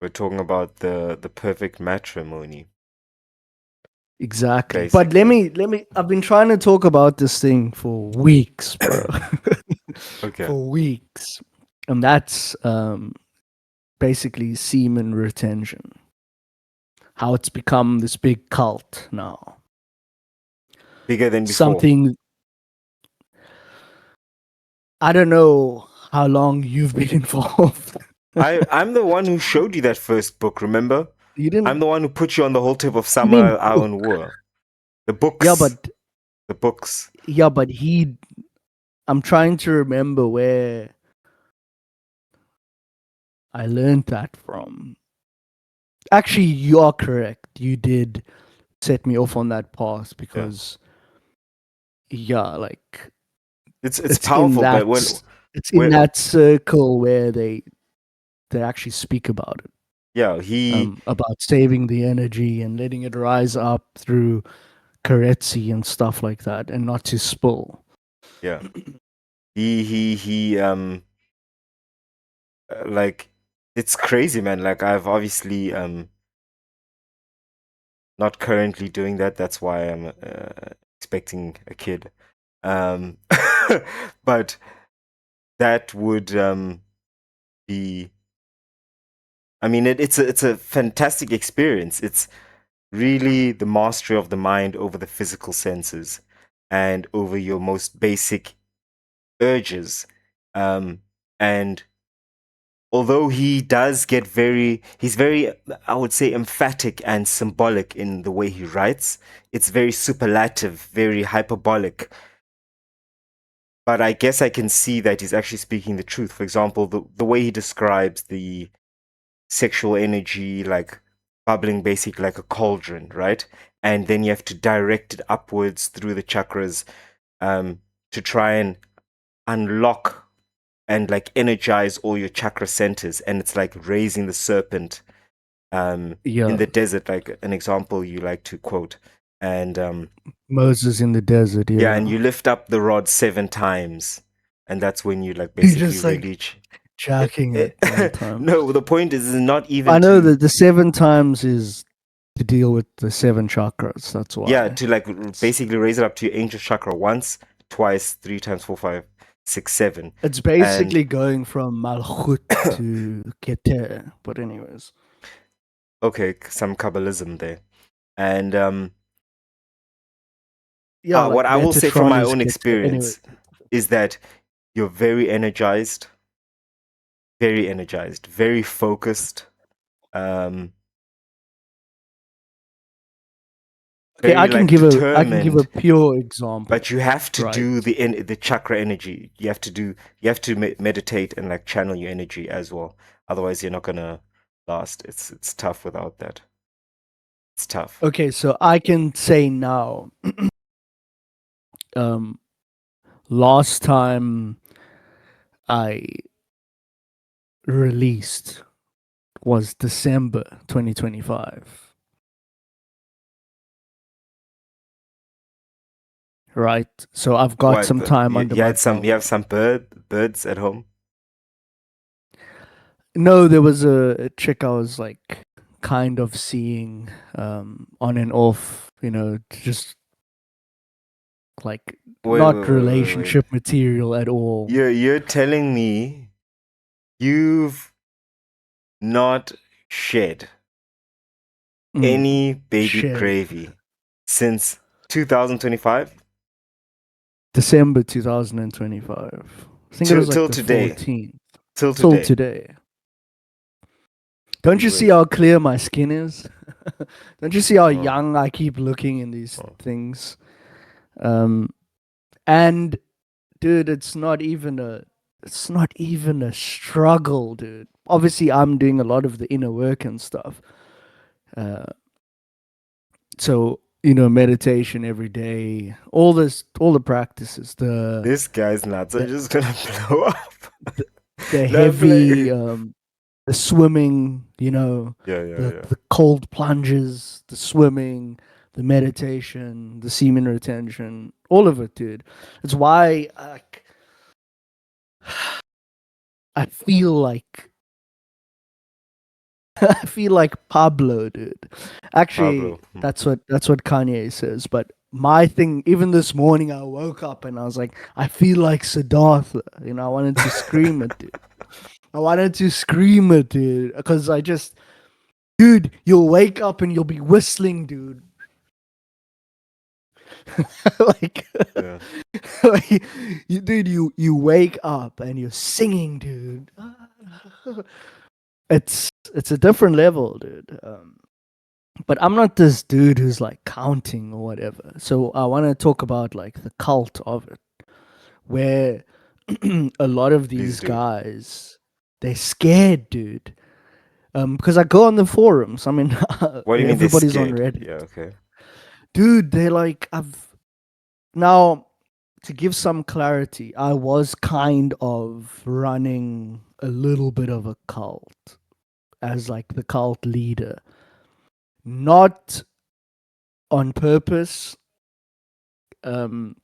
We're talking about the perfect matrimony, Exactly. But let basically. me I've been trying to talk about this thing for weeks, bro. Okay. For weeks. And that's basically semen retention. How it's become this big cult now. Bigger than before. Something I don't know how long you've been involved. I'm the one who showed you that first book, remember? You I'm didn't the one who put you on the whole tip of you mean Summer Island book. War. The Yeah, books. but The books. yeah, but he I'm trying to remember where I learned that from. Actually, you are correct. You did set me off on that path Yeah. because yeah, like It's it's in powerful, but that it's in when that circle where they actually speak about it. yeah, he About saving the energy and letting it rise up through Karetzi and stuff like that, and not to spill. yeah. He like it's crazy, man. Like I've obviously not currently doing that. That's why I'm expecting a kid. Um but that would be I mean it's a fantastic experience. It's really the mastery of the mind over the physical senses and over your most basic urges. And although he does get he's very, I would say, emphatic and symbolic in the way he writes. It's very superlative, very hyperbolic. But I guess I can see that he's actually speaking the truth. For example, the way he describes the sexual energy, like bubbling basically like a cauldron, right? And then you have to direct it upwards through the chakras um, to try and unlock and like energize all your chakra centers. And it's like raising the serpent in Yeah, the desert, like an example you like to quote. And Moses in the desert. yeah, and Yeah, you lift up the rod 7 times. And that's when you like you basically just like release. jacking it all the time. No, the point is not I even know to that the 7 times is to deal with the 7 chakras. That's yeah, why. to like It's basically raise it up to your angel chakra once, twice, 3 times, four, five, six, seven. it's And basically going from Malchut to Keter. But anyways, okay, some Kabbalism there. And yeah, like what I will say from Metatron my is own Keter. Anyway, experience is that you're very energized, very focused, um, okay, very like I can give a determined. pure example, But you have to right? do the chakra energy. You have to meditate and like channel your energy as well. Otherwise, you're not gonna last. It's tough without that. It's tough. Okay, so I can say now, um, last time I released was December 2025, right? So I've got What some time under you my had some? You belt. have some birds at home? No, there was a chick I was like kind of seeing on and off, just like not Wait. relationship material at all. You're telling me you've not shed Mm, any baby shit. gravy since 2025 December 2025. I think it was like till the today. 14th. Till Till today. today. Don't you see Wait. how clear my skin is? Don't you see how Oh, young I keep looking in these oh. things? Um, and dude, it's not even a struggle, dude. Obviously, I'm doing a lot of the inner work and stuff. Uh, so meditation every day, all the practices, This guy's nuts are the just gonna blow up. the, the No, I'm heavy, playing. the swimming, Yeah, yeah, the yeah. the cold plunges, the swimming, the meditation, the semen retention, all of it, dude. It's why I feel like I feel like Pablo, dude. Actually, Pablo. that's what Kanye says. But my thing, even this morning, I woke up and I was like, I feel like Siddhartha. I wanted to scream it, dude. I wanted to scream it, dude, because dude, you'll wake up and you'll be whistling, dude. like, Yeah. like dude, you wake up and you're singing, dude. It's a different level, dude. But I'm not this dude who's like counting or whatever. So I want to talk about like the cult of it, where a lot of Please these do. guys they're scared, dude. Because I go on the forums. I mean, What do you mean they're everybody's on scared? Reddit, Yeah, okay. dude. They're like, I've now to give some clarity. I was kind of running a little bit of a cult as like the cult leader, not on purpose. Um,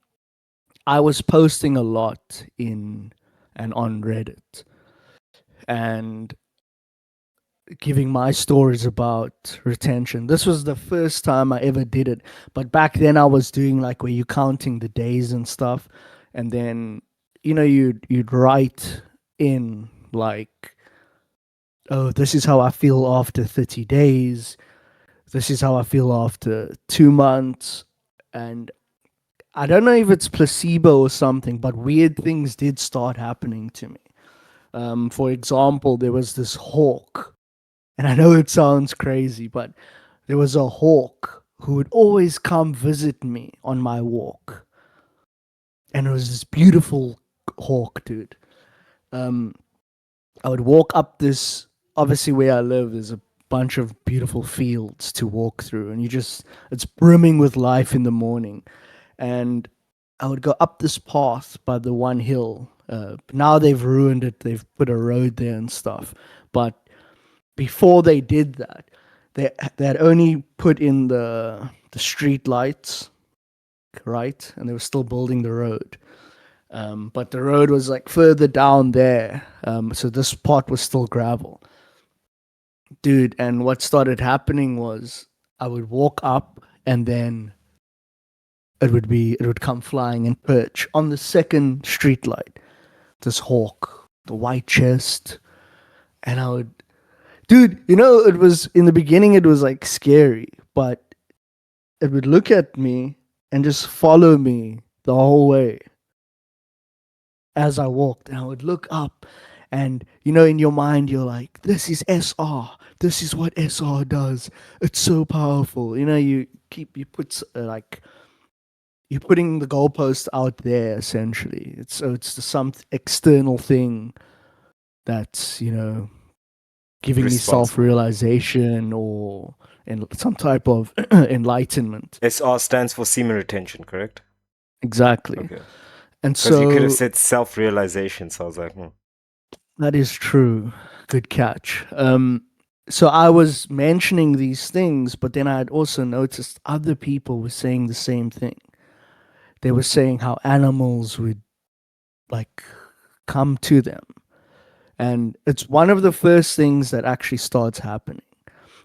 I was posting a lot in and on Reddit and giving my stories about retention. This was the first time I ever did it, but back then I was doing like where you counting the days and stuff, and then you'd write in like, oh, this is how I feel after 30 days. This is how I feel after 2 months, and I don't know if it's placebo or something, but weird things did start happening to me. For example, there was this hawk, and I know it sounds crazy, but there was a hawk who would always come visit me on my walk, and it was this beautiful hawk, dude. Um, I would walk up this. Obviously, where I live, there's a bunch of beautiful fields to walk through, and it's brimming with life in the morning. And I would go up this path by the one hill. Now they've ruined it. They've put a road there and stuff. But before they did that, they had only put in the street lights, right? And they were still building the road. But the road was like further down there. So this part was still gravel, dude. And what started happening was I would walk up and then it would come flying and perch on the second street light. This hawk, the white chest, and I would, dude. It was in the beginning. It was like scary, but it would look at me and just follow me the whole way as I walked, and I would look up. And in your mind, you're like, "This is SR. This is what SR does. It's so powerful." You put like you're putting the goalpost out there essentially. It's some external thing that's giving me Responsible. self-realization or some type of enlightenment. SR stands for semen retention, correct? Exactly. Okay. And Because you could have so said self-realization, so I was like, hmm. that is true. Good catch. So I was mentioning these things, but then I had also noticed other people were saying the same thing. They were saying how animals would like come to them. And it's one of the first things that actually starts happening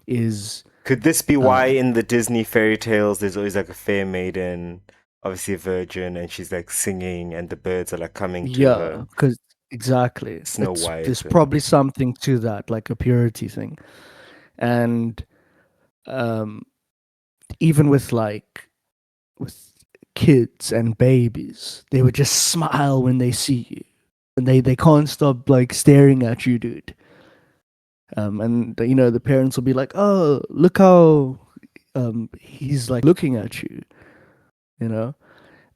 is Could this be why uh in the Disney fairy tales there's always like a fair maiden, obviously a virgin, and she's like singing, and the birds are like coming to yeah, her, because exactly. Snow It's There's White, and probably something to that, like a purity thing. And um even with kids and babies, they would just smile when they see you. And they can't stop like staring at you, dude. And the parents will be like, "Oh, look how he's like looking at you," you know.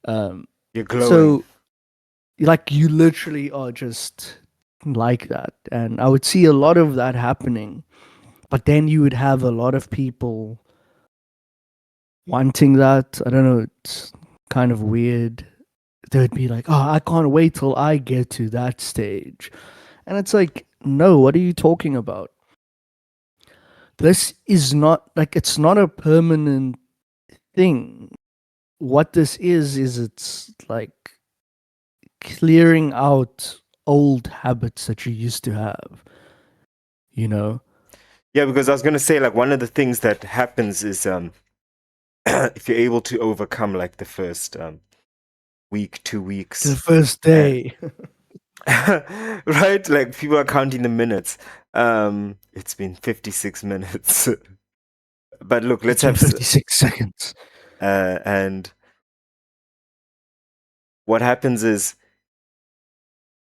Um, you're glowing. so like you literally are just like that, and I would see a lot of that happening. But then you would have a lot of people wanting that. I don't know. It's kind of weird. They would be like, "Oh, I can't wait till I get to that stage," and it's like, no, what are you talking about? This is not like it's not a permanent thing. What this is it's like clearing out old habits that you used to have, you know? Yeah, because I was gonna say like one of the things that happens is if you're able to overcome like the first week, two The weeks, first and day. right, like people are counting the minutes. It's been 56 minutes. But look, It's let's been have 56 seconds. and what happens is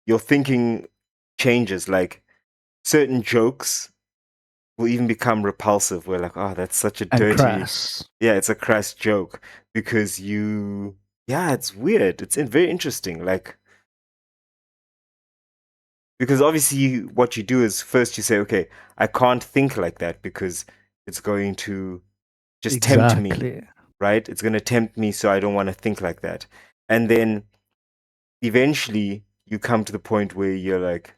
your thinking changes. Like certain jokes will even become repulsive. We're like, oh, that's such a And dirty, crass. yeah, it's a crass joke because yeah, it's weird. It's very interesting. Like, because obviously what you do is first you say, okay, I can't think like that because it's going to just tempt me, Exactly. right? It's going to tempt me, so I don't want to think like that. And then eventually you come to the point where you're like,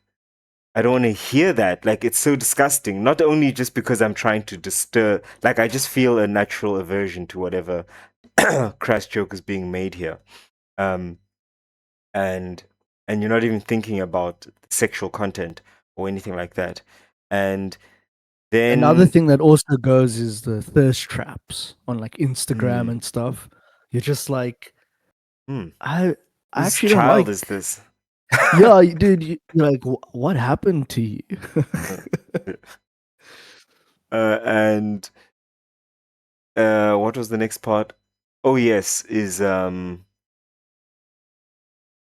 I don't want to hear that. Like, it's so disgusting. Not only just because I'm trying to disturb, like, I just feel a natural aversion to whatever crass joke is being made here. Um, and and you're not even thinking about sexual content or anything like that. And Another then, thing that also goes is the thirst traps on like Instagram hmm, and stuff. You're just like, hmm, I whose actually don't child is like. this? Yeah, dude, you're like, what happened to you? And what was the next part? Oh yes, is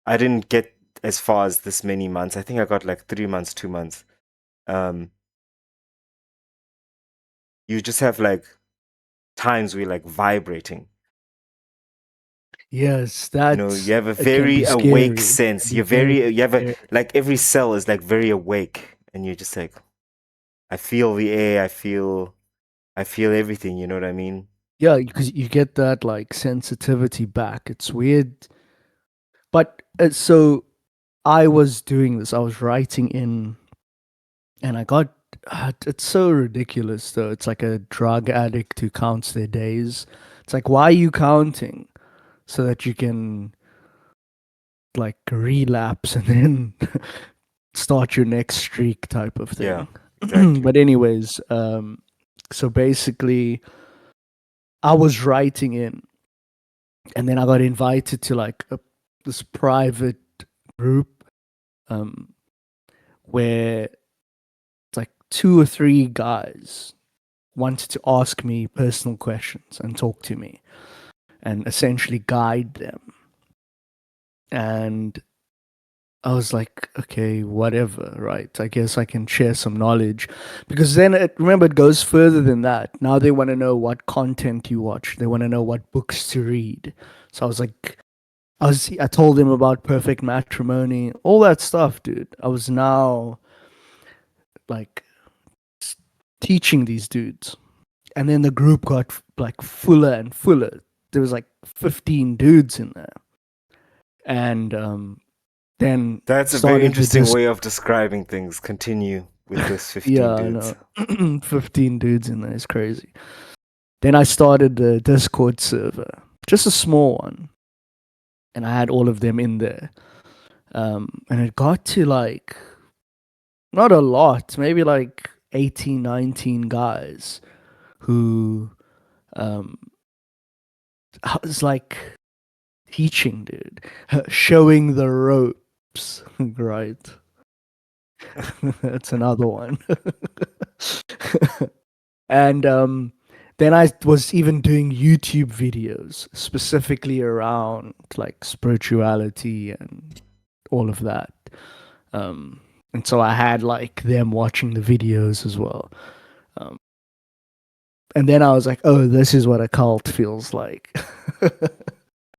I didn't get as far as this many months. I think I got like 3 months, 2 months. Um, you just have like times where you're like vibrating. Yes, You know, you that's have a it can be very awake scary. It can sense. be You're very very, you have a scary. like every cell is like very awake, and you're just like, I feel the air. I feel everything. You know what I mean? Yeah, because you get that like sensitivity back. It's weird. But so I was doing this. I was writing in, and I got. It's so ridiculous, though. It's like a drug addict who counts their days. It's like, why are you counting so that you can like relapse and then start your next streak type of Yeah, thing? exactly. But anyways, so basically, I was writing in, and then I got invited to like this private group, um, where it's like two or three guys wanted to ask me personal questions and talk to me and essentially guide them. And I was like, okay, whatever, right? I guess I can share some knowledge because then remember, it goes further than that. Now they want to know what content you watch. They want to know what books to read. So I was like, I told them about perfect matrimony, all that stuff, dude. I was now like teaching these dudes. And then the group got like fuller and fuller. There was like 15 dudes in there. And then That's a very started the interesting disc. way of describing things. Continue with this 15 Yeah, I dudes. know. 15 dudes in there is crazy. Then I started the Discord server, just a small one. And I had all of them in there. And it got to like, not a lot, maybe like 18, 19 guys who um, I was like teaching, dude, showing the ropes, right? That's another one. And then I was even doing YouTube videos specifically around like spirituality and all of that. Um, and so I had like them watching the videos as well. Um, and then I was like, oh, this is what a cult feels like.